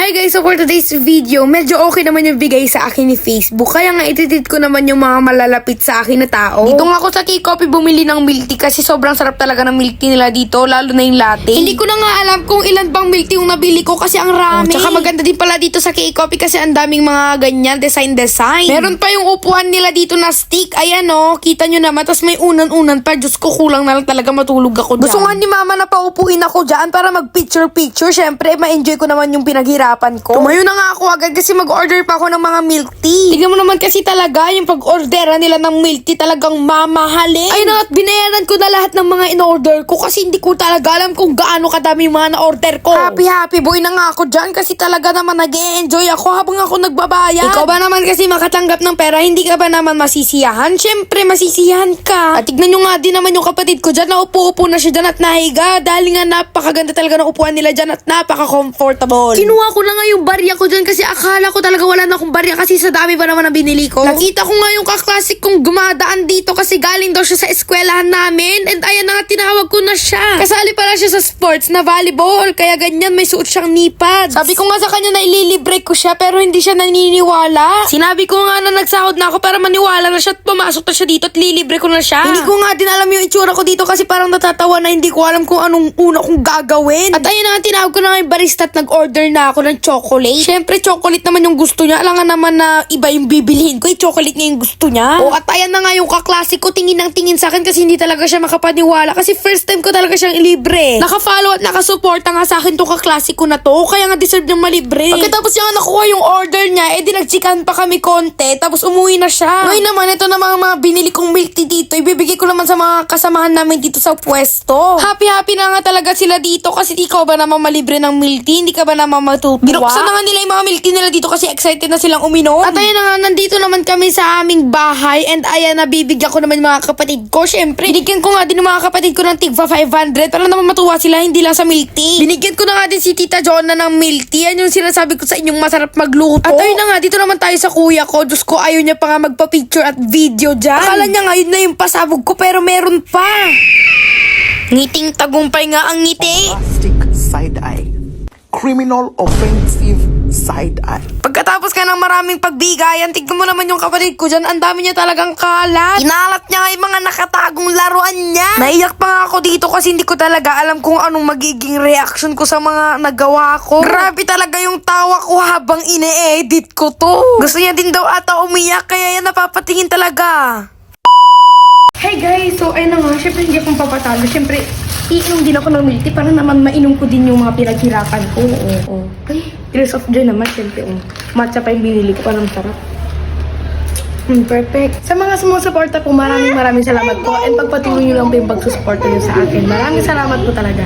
Hi guys, so for today's video, medyo okay naman yung bigay sa akin ni Facebook. Kaya nga ititreat ko naman yung mga malalapit sa akin na tao. Dito nga ako sa K-Coffee bumili ng milk tea kasi sobrang sarap talaga ng milk tea nila dito, lalo na yung latte. Hindi ko na nga alam kung ilan bang milk tea yung nabili ko kasi ang rami. Tsaka maganda din pala dito sa K-Coffee kasi ang daming mga ganyan, design. Meron pa yung upuan nila dito na stick. Ayan o, kita nyo naman. Tapos may unan-unan pa. Diyos ko, kulang na lang talaga matulog ako dyan. Gusto nga ni mama na paupuin ako dyan para mag-picture-picture. Syempre, ma-enjoy ko naman yung pinaghirapan ko. Tumayo na nga ako agad kasi mag-order pa ako ng mga milk tea. Tignan mo naman kasi talaga yung pag-orderan nila ng milk tea talagang mamahalin. Ayun na, at binayaran ko na lahat ng mga in-order ko kasi hindi ko talaga alam kung gaano kadami yung mga na-order ko. Happy boy na nga ako dyan kasi talaga naman nag-e-enjoy ako habang ako nagbabayad. Ikaw ba naman kasi makatanggap ng pera, hindi ka ba naman masisiyahan? Syempre, masisiyahan ka. At tignan nyo nga din naman yung kapatid ko dyan, naupo-upo na siya dyan at nahiga dahil nga napakaganda talaga ng upuan nila dyan at napaka-comfortable. Kinuha ko na nga yung barya ko dyan kasi akala ko talaga wala na akong barya kasi sa dami pa naman ang binili ko. Nakita ko nga yung kaklasik kong gumadaan dito kasi galing daw siya sa eskwelahan namin and ayan na nga, tinawag ko na siya. Kasali pala siya sa sports na volleyball kaya ganyan may suot siyang knee pads. Sabi ko nga sa kanya na ililibre ko siya pero hindi siya naniniwala. Sinabi ko nga na nagsahod na ako para maniwala na siya at pumasok na siya dito at lilibre ko na siya. Hindi ko nga din alam yung itsura ko dito kasi parang natatawa na hindi ko alam kung anong una kong gagawin. At ayun na nga, tinawag ko na nga yung barista at nag-order na ako ng chocolate. Syempre, chocolate naman yung gusto niya. Alam nga naman na iba yung bibilihin ko. Chocolate nga yung gusto niya. O at ayan na nga yung kaklase ko, tingin ng tingin sa akin kasi hindi talaga siya makapaniwala kasi first time ko talaga siyang ilibre. Naka-follow at nakasuporta nga sa akin tong kaklase ko na to. Kaya nga deserve niyang malibre. Pagkatapos niya nga nakuha yung order niya, di nagchikan pa kami konti tapos umuwi na siya. Ngayon naman, ito na mga binili kong milk tea dito. Ibibigay ko naman sa mga kasamahan namin dito sa pwesto. Happy na nga talaga sila dito kasi ikaw ba naman malibre ng milk tea? Hindi ka ba naman matutuwa? Binuksan na nga nila yung mga milk tea nila dito kasi excited na silang uminom. At ayan na nga, nandito naman kami sa aming bahay and ayan, nabibigyan ko naman mga kapatid ko. Syempre, binigyan ko nga din ng mga kapatid ko ng tigva 500 para naman matuwa sila, hindi lang sa milk tea. Binigyan ko na nga din si Tita Jonah ng milk tea. Yan yung sinasabi ko sa inyong masarap magluto. At ayun na nga, dito naman tayo sa kuya ko. Diyos ko, ayaw niya pa nga magpa-picture at video dyan. Akala niya nga yun na yung pasabog ko pero meron pa. Ngiting tagumpay nga ang ngiti. Plastic side eye. Criminal offensive side eye. Pagkatapos ka ng maraming pagbigayan, tignan mo naman yung kapatid ko dyan. Ang dami niya talagang kalat. Inalat niya nga yung mga nakatagong laruan niya. Naiyak pa nga ako dito kasi hindi ko talaga alam kung anong magiging reaction ko sa mga nagawa ko. Grabe talaga yung tawa ko habang ine-edit ko to. Gusto niya din daw ata umiyak kaya yan napapatingin talaga. Hey guys, so ayun na nga, syempre hindi akong papatalo. Syempre, iinom din ako ng milk tea para naman mainom ko din yung mga pinaghirapan ko. Oo. Ay, Tears of Joy naman, syempre. Matcha pa yung binili ko, parang sarap. Perfect. Sa mga sumusuporta po, maraming salamat po. And pagpatuloy nyo lang po yung pagsusuporta nyo sa akin. Maraming salamat po talaga.